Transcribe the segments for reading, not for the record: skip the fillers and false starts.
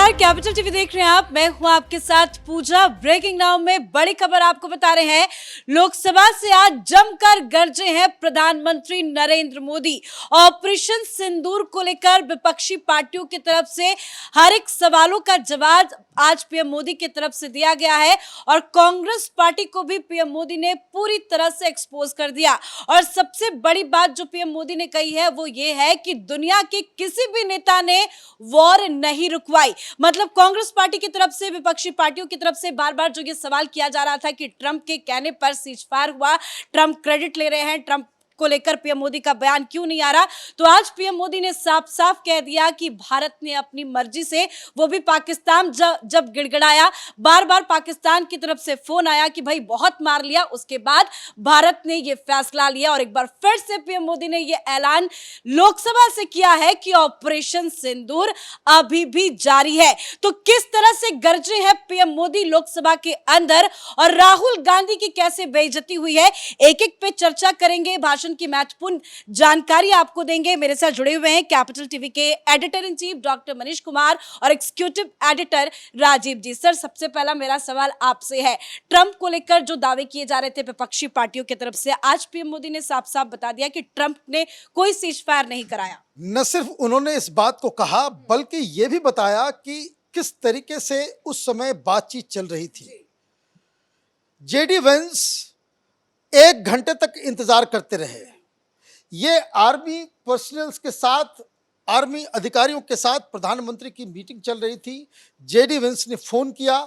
नमस्कार, capital TV देख रहे हैं आप। मैं हूं आपके साथ पूजा। ब्रेकिंग नाउ में बड़ी खबर आपको बता रहे हैं। लोकसभा से आज जमकर गरजे हैं प्रधानमंत्री नरेंद्र मोदी। ऑपरेशन सिंदूर को लेकर विपक्षी पार्टियों की तरफ से हर एक सवालों का जवाब आज पीएम मोदी की तरफ से दिया गया है और कांग्रेस पार्टी को भी पीएम मोदी ने पूरी तरह से एक्सपोज कर दिया। और सबसे बड़ी बात जो पीएम मोदी ने कही है वो ये है कि दुनिया के किसी भी नेता ने वॉर नहीं रुकवाई। मतलब कांग्रेस पार्टी की तरफ से, विपक्षी पार्टियों की तरफ से बार बार जो ये सवाल किया जा रहा था कि ट्रंप के कहने पर सीजफायर हुआ, ट्रंप क्रेडिट ले रहे हैं, ट्रंप को लेकर पीएम मोदी का बयान क्यों नहीं आ रहा, तो आज पीएम मोदी ने साफ साफ कह दिया कि भारत ने अपनी मर्जी से, वो भी पाकिस्तान जब गिड़गिड़ाया, बार बार पाकिस्तान की तरफ से फोन आया कि भाई बहुत मार लिया, उसके बाद भारत ने ये फैसला लिया और एक बार फिर से पीएम मोदी ने ये ऐलान लोकसभा से किया है कि ऑपरेशन सिंदूर अभी भी जारी है। तो किस तरह से गरजे हैं पीएम मोदी लोकसभा के अंदर और राहुल गांधी की कैसे बेइज्जती हुई है, एक एक पे चर्चा करेंगे, भाषण की महत्वपूर्ण जानकारी आपको देंगे। मेरे साथ जुड़े हुए हैं कैपिटल टीवी के editor in chief doctor Manish Kumar और एग्जीक्यूटिव एडिटर राजीव जी। सर, सबसे पहला मेरा सवाल आपसे है, ट्रंप को लेकर जो दावे किए जा रहे थे विपक्षी पार्टियों की तरफ से, आज पीएम मोदी ने साफ साफ बता दिया कि ट्रंप ने कोई सीजफायर नहीं कराया। न सिर्फ उन्होंने इस बात को कहा बल्कि यह भी बताया कि किस तरीके से उस समय बातचीत चल रही थी। जेडी वेंस 1 घंटे तक इंतजार करते रहे। ये आर्मी पर्सनल्स के साथ, आर्मी अधिकारियों के साथ प्रधानमंत्री की मीटिंग चल रही थी। जेडी वेंस ने फोन किया,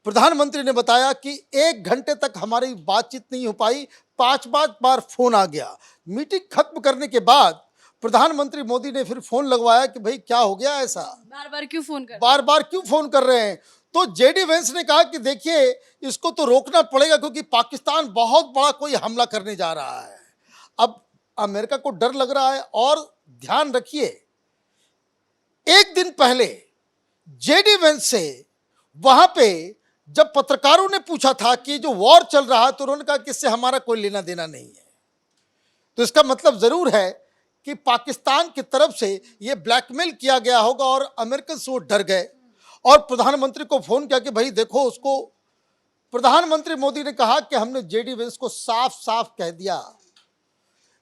प्रधानमंत्री ने बताया कि 1 घंटे तक हमारी बातचीत नहीं हो पाई, 5 बार फोन आ गया। मीटिंग खत्म करने के बाद प्रधानमंत्री मोदी ने फिर फोन लगवाया कि भाई क्या हो गया, ऐसा बार बार क्यों फोन कर रहे हैं। तो जेडी वेंस ने कहा कि देखिए, इसको तो रोकना पड़ेगा क्योंकि पाकिस्तान बहुत बड़ा कोई हमला करने जा रहा है। अब अमेरिका को डर लग रहा है। और ध्यान रखिए, 1 दिन पहले जेडी वेंस से वहां पे जब पत्रकारों ने पूछा था कि जो वॉर चल रहा है, तो उन्होंने कहा कि इससे हमारा कोई लेना देना नहीं है। तो इसका मतलब जरूर है कि पाकिस्तान की तरफ से यह ब्लैकमेल किया गया होगा और अमेरिकन वो डर गए और प्रधानमंत्री को फोन किया कि भाई देखो उसको। प्रधानमंत्री मोदी ने कहा कि हमने जेडी वेंस को साफ साफ कह दिया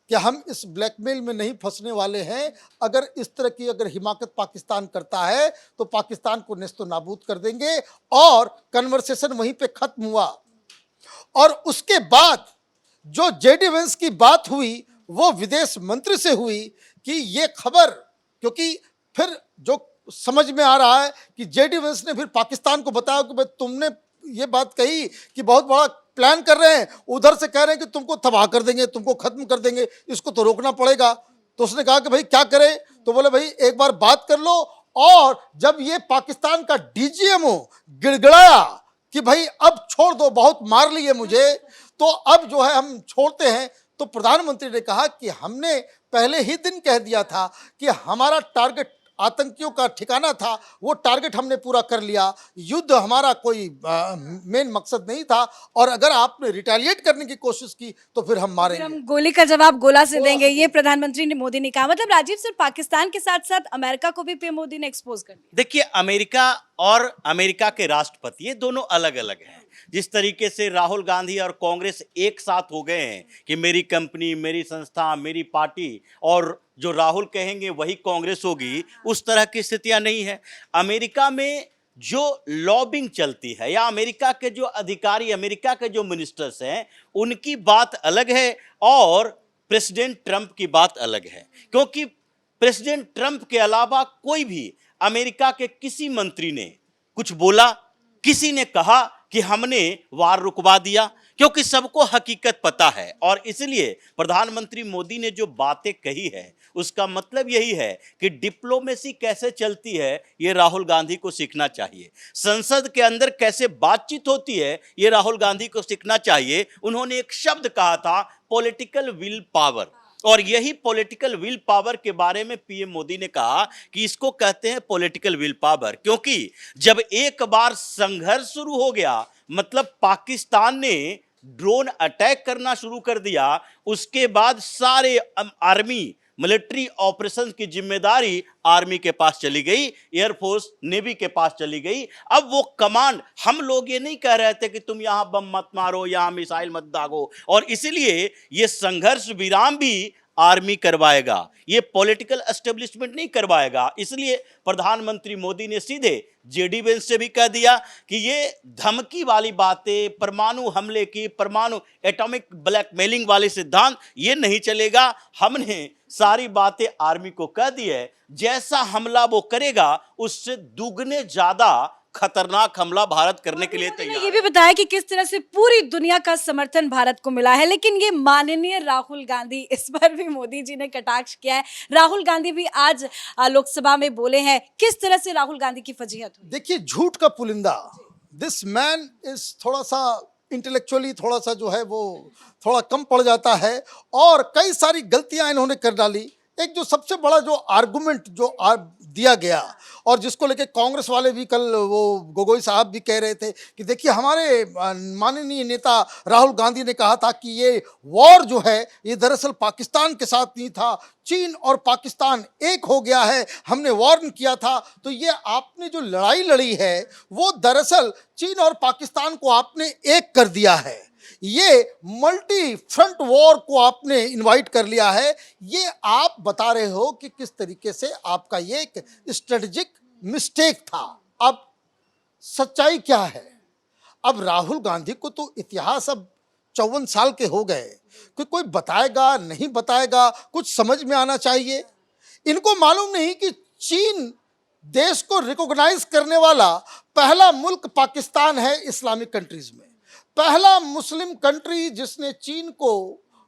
कि हम इस ब्लैकमेल में नहीं फंसने वाले हैं। अगर इस तरह की हिमाकत पाकिस्तान करता है तो पाकिस्तान को नेस्तो नाबूद कर देंगे। और कन्वर्सेशन वहीं पे खत्म हुआ। और उसके बाद जो जेडी वेंस की बात हुई वो विदेश मंत्री से हुई कि ये खबर, क्योंकि फिर जो समझ में आ रहा है कि जेडी वेंस ने फिर पाकिस्तान को बताया कि भाई तुमने ये बात कही कि बहुत बड़ा प्लान कर रहे हैं, उधर से कह रहे हैं कि तुमको तबाह कर देंगे, तुमको खत्म कर देंगे, इसको तो रोकना पड़ेगा। तो उसने कहा कि भाई क्या करें, तो बोले भाई एक बार बात कर लो। और जब ये पाकिस्तान का डीजीएमओ गिड़गिड़ाया कि भाई अब छोड़ दो, बहुत मार लिए मुझे, तो अब जो है हम छोड़ते हैं, तो प्रधानमंत्री ने कहा कि हमने पहले ही दिन कह दिया था कि हमारा टारगेट आतंकियों का ठिकाना था, वो टारगेट हमने पूरा कर लिया। युद्ध हमारा कोई मेन मकसद नहीं था और अगर आपने रिटेलिएट करने की कोशिश की तो फिर हम मारेंगे, हम गोली का जवाब गोला से देंगे, ये प्रधानमंत्री ने मोदी ने कहा। मतलब राजीव सर, पाकिस्तान के साथ साथ अमेरिका को भी पीएम मोदी ने एक्सपोज कर दिया। देखिए, अमेरिका और अमेरिका के राष्ट्रपति ये दोनों अलग अलग हैं। जिस तरीके से राहुल गांधी और कांग्रेस एक साथ हो गए हैं कि मेरी कंपनी, मेरी संस्था, मेरी पार्टी, और जो राहुल कहेंगे वही कांग्रेस होगी, उस तरह की स्थितियां नहीं है। अमेरिका में जो लॉबिंग चलती है या अमेरिका के जो अधिकारी, अमेरिका के जो मिनिस्टर्स हैं, उनकी बात अलग है और प्रेसिडेंट ट्रंप की बात अलग है। क्योंकि प्रेसिडेंट ट्रंप के अलावा कोई भी अमेरिका के किसी मंत्री ने कुछ बोला, किसी ने कहा कि हमने वार रुकवा दिया, क्योंकि सबको हकीकत पता है। और इसलिए प्रधानमंत्री मोदी ने जो बातें कही है उसका मतलब यही है कि डिप्लोमेसी कैसे चलती है ये राहुल गांधी को सीखना चाहिए। संसद के अंदर कैसे बातचीत होती है ये राहुल गांधी को सीखना चाहिए। उन्होंने एक शब्द कहा था, पॉलिटिकल विल पावर, और यही पॉलिटिकल विल पावर के बारे में पीएम मोदी ने कहा कि इसको कहते हैं पॉलिटिकल विल पावर। क्योंकि जब एक बार संघर्ष शुरू हो गया, मतलब पाकिस्तान ने ड्रोन अटैक करना शुरू कर दिया, उसके बाद सारे आर्मी मिलिट्री ऑपरेशन की जिम्मेदारी आर्मी के पास चली गई, एयरफोर्स नेवी के पास चली गई। अब वो कमांड, हम लोग ये नहीं कह रहे थे कि तुम यहां बम मत मारो, यहां मिसाइल मत दागो, और इसलिए ये संघर्ष विराम भी आर्मी करवाएगा, ये पॉलिटिकल एस्टेब्लिशमेंट नहीं करवाएगा। इसलिए प्रधानमंत्री मोदी ने सीधे जेडी वेंस से भी कह दिया कि ये धमकी वाली बातें, परमाणु हमले की, परमाणु एटॉमिक ब्लैकमेलिंग वाले सिद्धांत, ये नहीं चलेगा। हमने सारी बातें आर्मी को कह दी है, जैसा हमला वो करेगा उससे दुगने ज्यादा खतरनाक हमला भारत करने के लिए तैयार है। ये भी बताया कि किस तरह से पूरी दुनिया का समर्थन भारत को मिला है, लेकिन ये माननीय राहुल गांधी, इस पर भी मोदी जी ने कटाक्ष किया है। राहुल गांधी भी आज लोकसभा में बोले हैं, किस तरह से राहुल गांधी की फजीहत हुई? देखिए, झूठ का पुलिंदा, दिस मैन इज थोड़ा सा इंटेलेक्चुअली थोड़ा सा जो है वो थोड़ा कम पड़ जाता है, और कई सारी गलतियां इन्होंने कर डाली। एक जो सबसे बड़ा जो आर्गुमेंट जो दिया गया, और जिसको लेके कांग्रेस वाले भी कल वो गोगोई साहब भी कह रहे थे कि देखिए, हमारे माननीय नेता राहुल गांधी ने कहा था कि ये वॉर जो है ये दरअसल पाकिस्तान के साथ नहीं था, चीन और पाकिस्तान एक हो गया है, हमने वार्न किया था। तो ये आपने जो लड़ाई लड़ी है वो दरअसल चीन और पाकिस्तान को आपने एक कर दिया है, ये मल्टी फ्रंट वॉर को आपने इनवाइट कर लिया है। ये आप बता रहे हो कि किस तरीके से आपका ये एक स्ट्रेटेजिक मिस्टेक था। अब सच्चाई क्या है? अब राहुल गांधी को तो इतिहास अब 54 साल के हो गए, कि कोई बताएगा नहीं बताएगा, कुछ समझ में आना चाहिए। इनको मालूम नहीं कि चीन देश को रिकॉग्नाइज करने वाला पहला मुल्क पाकिस्तान है इस्लामिक कंट्रीज में। पहला मुस्लिम कंट्री जिसने चीन को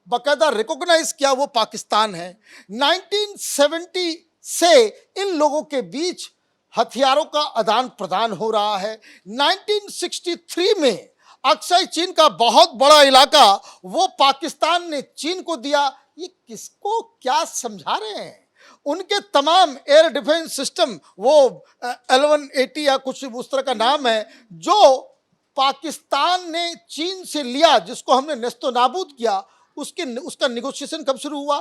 बाकायदा रिकॉग्नाइज किया वो पाकिस्तान है। 1970 से इन लोगों के बीच हथियारों का आदान प्रदान हो रहा है। 1963 में अक्सर चीन का बहुत बड़ा इलाका वो पाकिस्तान ने चीन को दिया। ये किसको क्या समझा रहे हैं? उनके तमाम एयर डिफेंस सिस्टम, वो 1180 या कुछ उस तरह का नाम है, जो पाकिस्तान ने चीन से लिया, जिसको हमने नेस्तो नाबूद किया, उसका नेगोशिएशन कब शुरू हुआ?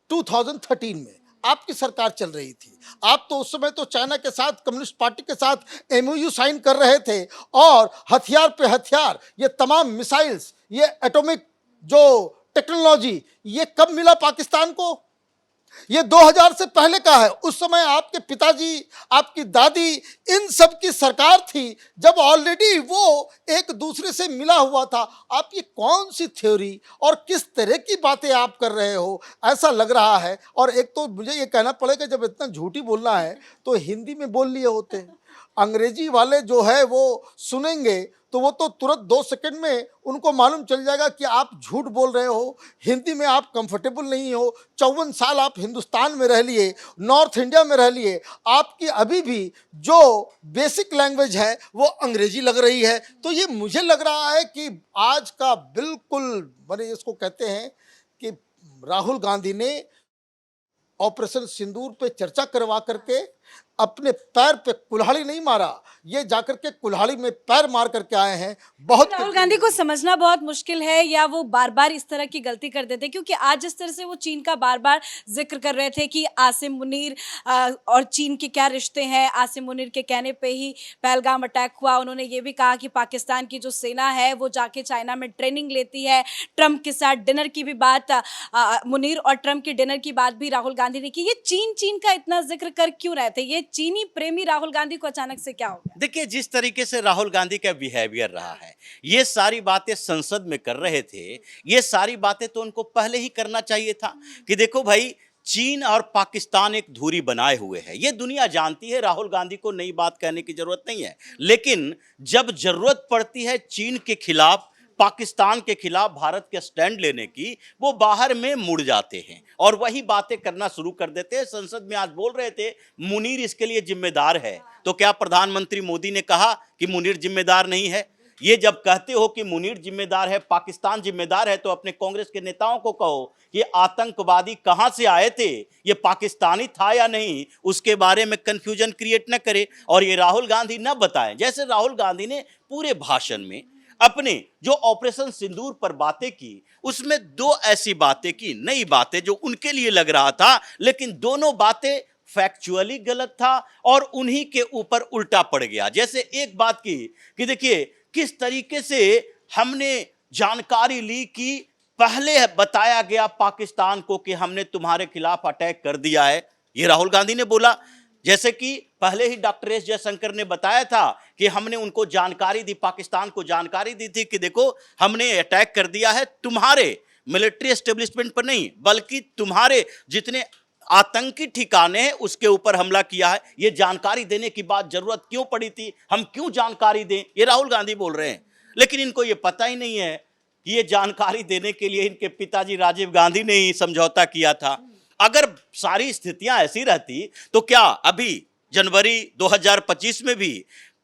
2013 में। आपकी सरकार चल रही थी, आप तो उस समय तो चाइना के साथ, कम्युनिस्ट पार्टी के साथ एमओयू साइन कर रहे थे, और हथियार पे हथियार, ये तमाम मिसाइल्स, ये एटॉमिक जो टेक्नोलॉजी, ये कब मिला पाकिस्तान को? ये 2000 से पहले का है। उस समय आपके पिताजी, आपकी दादी, इन सब की सरकार थी, जब ऑलरेडी वो एक दूसरे से मिला हुआ था। आप ये कौन सी थ्योरी और किस तरह की बातें आप कर रहे हो, ऐसा लग रहा है। और एक तो मुझे ये कहना पड़ेगा, जब इतना झूठी बोलना है तो हिंदी में बोल लिए होते। अंग्रेजी वाले जो है वो सुनेंगे तो वो तो तुरंत 2 सेकंड में उनको मालूम चल जाएगा कि आप झूठ बोल रहे हो, हिंदी में आप कंफर्टेबल नहीं हो। 54 साल आप हिंदुस्तान में रह लिए, नॉर्थ इंडिया में रह लिए, आपकी अभी भी जो बेसिक लैंग्वेज है वो अंग्रेजी लग रही है। तो ये मुझे लग रहा है कि आज का बिल्कुल मैंने इसको कहते हैं कि राहुल गांधी ने ऑपरेशन सिंदूर पे चर्चा करवा करके अपने पैर पे कुल्हाड़ी नहीं मारा, ये जाकर के कुल्हाड़ी में पैर मार करके आए हैं। बहुत राहुल गांधी को समझना बहुत मुश्किल है, या वो बार बार इस तरह की गलती कर देते, क्योंकि आज जिस तरह से वो चीन का बार बार जिक्र कर रहे थे कि आसिम मुनीर और चीन के क्या रिश्ते हैं। आसिम मुनीर के कहने पे ही पहलगाम अटैक हुआ। उन्होंने ये भी कहा कि पाकिस्तान की जो सेना है वो जाके चाइना में ट्रेनिंग लेती है। ट्रंप के साथ डिनर की भी बात, मुनीर और ट्रंप के डिनर की बात भी राहुल गांधी ने की। ये चीन का इतना जिक्र कर क्यों रहे थे? ये चीनी प्रेमी राहुल गांधी को अचानक से क्या हो गया? देखिए, जिस तरीके से राहुल गांधी का बिहेवियर रहा है, ये सारी बातें संसद में कर रहे थे, ये सारी बातें तो उनको पहले ही करना चाहिए था कि देखो भाई, चीन और पाकिस्तान एक धुरी बनाए हुए है, ये दुनिया जानती है। राहुल गांधी को नई बात कहने की जरूरत नहीं है, लेकिन जब जरूरत पड़ती है चीन के खिलाफ, पाकिस्तान के खिलाफ भारत के स्टैंड लेने की, वो बाहर में मुड़ जाते हैं और वही बातें करना शुरू कर देते हैं। संसद में आज बोल रहे थे मुनीर इसके लिए जिम्मेदार है, तो क्या प्रधानमंत्री मोदी ने कहा कि मुनीर जिम्मेदार नहीं है? ये जब कहते हो कि मुनीर जिम्मेदार है, पाकिस्तान जिम्मेदार है, तो अपने कांग्रेस के नेताओं को कहो कि आतंकवादी कहां से आए थे, ये पाकिस्तानी था या नहीं, उसके बारे में कंफ्यूजन क्रिएट न करे और ये राहुल गांधी न बताएं। जैसे राहुल गांधी ने पूरे भाषण में अपने जो ऑपरेशन सिंदूर पर बातें की, उसमें दो ऐसी बातें की, नई बातें जो उनके लिए लग रहा था, लेकिन दोनों बातें फैक्चुअली गलत था और उन्हीं के ऊपर उल्टा पड़ गया। जैसे एक बात की कि देखिए किस तरीके से हमने जानकारी ली कि पहले बताया गया पाकिस्तान को कि हमने तुम्हारे खिलाफ अटैक कर दिया है, ये राहुल गांधी ने बोला। जैसे कि पहले ही डॉक्टर एस जयशंकर ने बताया था कि हमने उनको जानकारी दी, पाकिस्तान को जानकारी दी थी कि देखो हमने अटैक कर दिया है, तुम्हारे मिलिट्री एस्टेब्लिशमेंट पर नहीं बल्कि तुम्हारे जितने आतंकी ठिकाने हैं उसके ऊपर हमला किया है। ये जानकारी देने की बात जरूरत क्यों पड़ी थी, हम क्यों जानकारी दें, ये राहुल गांधी बोल रहे हैं। लेकिन इनको ये पता ही नहीं है कि ये जानकारी देने के लिए इनके पिताजी राजीव गांधी ने ही समझौता किया था। अगर सारी स्थितियां ऐसी रहती तो क्या अभी जनवरी 2025 में भी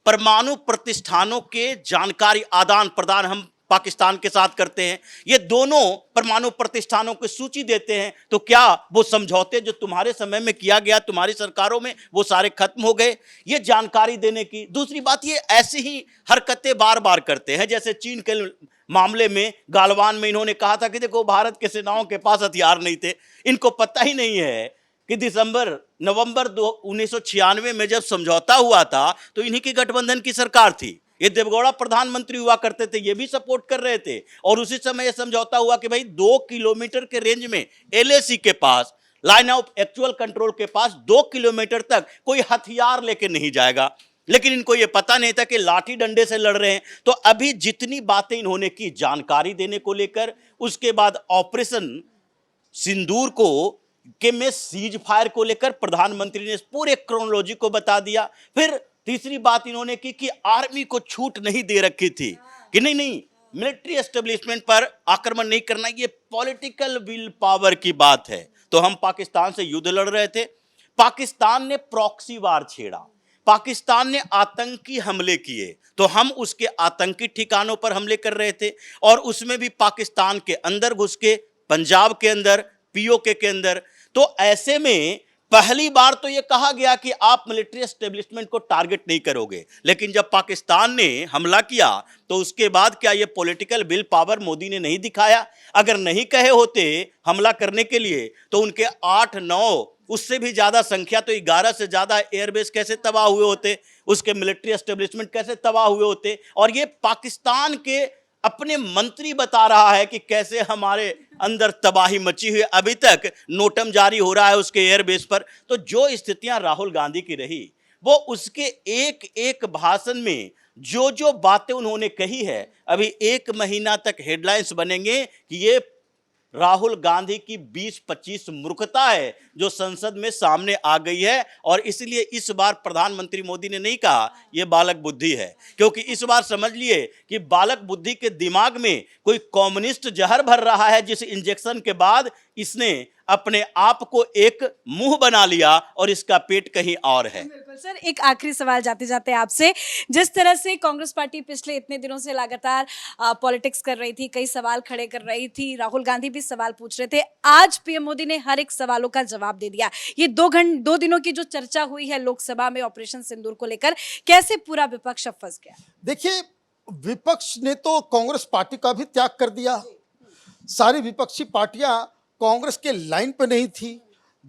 परमाणु प्रतिष्ठानों के जानकारी आदान प्रदान हम पाकिस्तान के साथ करते हैं, ये दोनों परमाणु प्रतिष्ठानों की सूची देते हैं, तो क्या वो समझौते जो तुम्हारे समय में किया गया तुम्हारी सरकारों में वो सारे खत्म हो गए? ये जानकारी देने की। दूसरी बात, ये ऐसी ही हरकतें बार बार करते हैं। जैसे चीन के मामले में गालवान में इन्होंने कहा था कि देखो भारत के सेनाओं के पास हथियार नहीं थे। इनको पता ही नहीं है कि नवंबर 1996 में जब समझौता हुआ था तो इन्हीं की गठबंधन की सरकार थी। ये देवगौड़ा प्रधानमंत्री हुआ करते थे, ये भी सपोर्ट कर रहे थे। और उसी समय यह समझौता हुआ कि भाई 2 किलोमीटर के रेंज में LAC के पास, लाइन ऑफ एक्चुअल कंट्रोल के पास 2 किलोमीटर तक कोई हथियार लेके नहीं जाएगा। लेकिन इनको ये पता नहीं था कि लाठी डंडे से लड़ रहे हैं। तो अभी जितनी बातें इन्होंने की जानकारी देने को लेकर, उसके बाद ऑपरेशन सिंदूर में सीज फायर को लेकर प्रधानमंत्री ने पूरे क्रोनोलॉजी को बता दिया। फिर तीसरी बात इन्होंने की कि आर्मी को छूट नहीं दे रखी थी कि नहीं मिलिट्री एस्टेब्लिशमेंट पर आक्रमण नहीं करना, ये पॉलिटिकल विल पावर की बात है। तो हम पाकिस्तान से युद्ध लड़ रहे थे, पाकिस्तान ने प्रॉक्सी वार छेड़ा, पाकिस्तान ने आतंकी हमले किए, तो हम उसके आतंकी ठिकानों पर हमले कर रहे थे। और उसमें भी पाकिस्तान के अंदर घुस के, पंजाब के अंदर, POK के अंदर। तो ऐसे में पहली बार तो यह कहा गया कि आप मिलिट्री एस्टेब्लिशमेंट को टारगेट नहीं करोगे, लेकिन जब पाकिस्तान ने हमला किया तो उसके बाद क्या यह पॉलिटिकल विल पावर मोदी ने नहीं दिखाया? अगर नहीं कहे होते हमला करने के लिए तो उनके 8-9 उससे भी ज्यादा संख्या, तो 11 से ज्यादा एयरबेस कैसे तबाह हुए होते, उसके मिलिट्री एस्टेब्लिशमेंट कैसे तबाह हुए होते। और ये पाकिस्तान के अपने मंत्री बता रहा है कि कैसे हमारे अंदर तबाही मची हुई, अभी तक नोटम जारी हो रहा है उसके एयरबेस पर। तो जो स्थितियां राहुल गांधी की रही, वो उसके एक एक भाषण में जो जो बातें उन्होंने कही है, अभी 1 महीना तक हेडलाइंस बनेंगे कि ये राहुल गांधी की 20-25 मूर्खता है जो संसद में सामने आ गई है। और इसलिए इस बार प्रधानमंत्री मोदी ने नहीं कहा यह बालक बुद्धि है, क्योंकि इस बार समझ लिए कि बालक बुद्धि के दिमाग में कोई कम्युनिस्ट जहर भर रहा है, जिस इंजेक्शन के बाद इसने अपने आप को एक मुंह बना लिया और इसका पेट कहीं और है। बिल्कुल सर, एक आखिरी सवाल जाते जाते आपसे, जिस तरह से कांग्रेस पार्टी पिछले इतने दिनों से लगातार पॉलिटिक्स कर रही थी, कई सवाल खड़े कर रही थी, राहुल गांधी भी सवाल पूछ रहे थे, आज PM मोदी ने हर एक सवालों का जवाब दे दिया। ये 2 दिनों की जो चर्चा हुई है लोकसभा में ऑपरेशन सिंदूर को लेकर, कैसे पूरा विपक्ष अब फंस गया? देखिए, विपक्ष ने तो कांग्रेस पार्टी का भी त्याग कर दिया। सारी विपक्षी पार्टियां कांग्रेस के लाइन पे नहीं थी।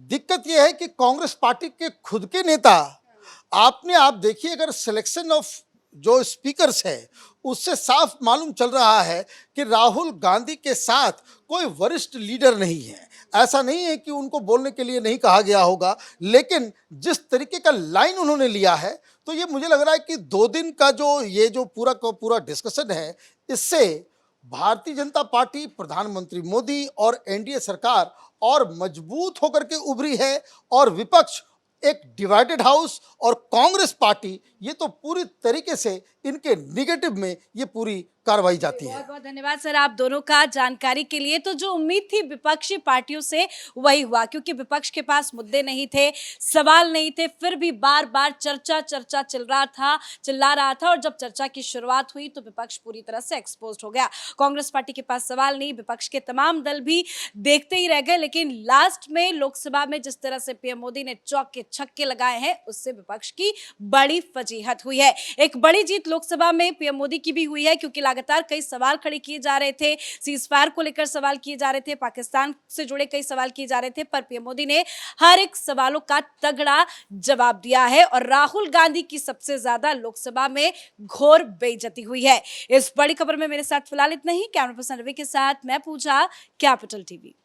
दिक्कत यह है कि कांग्रेस पार्टी के खुद के नेता, आप देखिए, अगर सिलेक्शन ऑफ जो स्पीकर्स है उससे साफ मालूम चल रहा है कि राहुल गांधी के साथ कोई वरिष्ठ लीडर नहीं है। ऐसा नहीं है कि उनको बोलने के लिए नहीं कहा गया होगा, लेकिन जिस तरीके का लाइन उन्होंने लिया है, तो ये मुझे लग रहा है कि 2 दिन का जो पूरा डिस्कशन है, इससे भारतीय जनता पार्टी, प्रधानमंत्री मोदी और NDA सरकार और मजबूत होकर के उभरी है। और विपक्ष एक डिवाइडेड हाउस और कांग्रेस पार्टी, ये तो पूरी तरीके से इनके निगेटिव में ये पूरी कार्रवाई जाती है। बहुत बहुत धन्यवाद सर आप दोनों का जानकारी के लिए। तो जो उम्मीद थी विपक्षी पार्टियों से वही हुआ, क्योंकि विपक्ष के पास मुद्दे नहीं थे, सवाल नहीं थे, फिर भी बार बार चर्चा चिल्ला रहा था। और जब चर्चा की शुरुआत हुई तो विपक्ष पूरी तरह से एक्सपोज्ड हो गया। कांग्रेस पार्टी के पास सवाल नहीं, विपक्ष के तमाम दल भी देखते ही रह गए। लेकिन लास्ट में लोकसभा में जिस तरह से PM मोदी ने चौके छक्के लगाए हैं, उससे विपक्ष की बड़ी फजीहत वजीहत हुई है। एक बड़ी जीत लोकसभा में पीएम मोदी की भी हुई है, क्योंकि लगातार कई सवाल खड़े किए जा रहे थे, सीज फायर को लेकर सवाल किए जा रहे थे, पाकिस्तान से जुड़े कई सवाल किए जा रहे थे, पर पीएम मोदी ने हर एक सवालों का तगड़ा जवाब दिया है और राहुल गांधी की सबसे ज्यादा लोकसभा में घोर बेइज्जती हुई है। इस बड़ी खबर में मेरे साथ फिलहाल इतना ही। कैमरा पर्सन रवि के साथ मैं पूजा, कैपिटल टीवी।